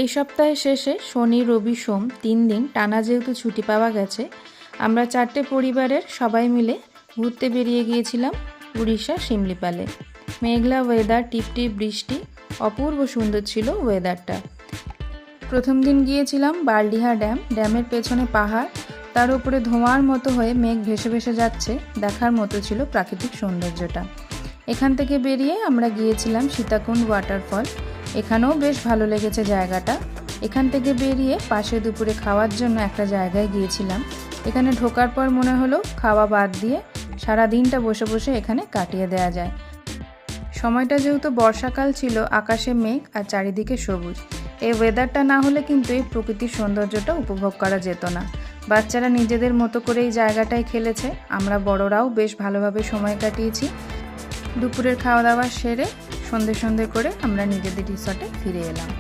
এই সপ্তাহের শেষে শনি রবি সোম 3 দিন টানা যেহেতু ছুটি পাওয়া গেছে, আমরা 4টে পরিবারের সবাই মিলে ঘুরতে বেরিয়ে গিয়েছিলাম উড়িষ্যা শিমলিপালে। মেঘলা ওয়েদার, টিপটিপ বৃষ্টি, অপূর্ব সুন্দর ছিল ওয়েদারটা। প্রথম দিন গিয়েছিলাম বারডিহা ড্যাম। ড্যামের পেছনে পাহাড়, তার উপরে ধোঁয়ার মতো হয়ে মেঘ ভেসে ভেসে যাচ্ছে, দেখার মতো ছিল প্রাকৃতিক সৌন্দর্যটা। এখান থেকে বেরিয়ে আমরা গিয়েছিলাম সীতাকুণ্ড ওয়াটারফল। এখানেও বেশ ভালো লেগেছে জায়গাটা। এখান থেকে বেরিয়ে পাশে দুপুরে খাওয়ার জন্য একটা জায়গায় গিয়েছিলাম। এখানে ঢোকার পর মনে হলো খাওয়া বাদ দিয়ে সারা দিনটা বসে বসে এখানে কাটিয়ে দেওয়া যায়। সময়টা যেহেতু বর্ষাকাল ছিল, আকাশে মেঘ আর চারিদিকে সবুজ। এই ওয়েদারটা না হলে কিন্তু এই প্রকৃতির সৌন্দর্যটা উপভোগ করা যেত না। বাচ্চারা নিজেদের মতো করে এই জায়গাটায় খেলেছে, আমরা বড়রাও বেশ ভালোভাবে সময় কাটিয়েছি। দুপুরের খাওয়া দাওয়া সেরে সন্ধে করে আমরা নিজেদের রিসর্টে ফিরে এলাম।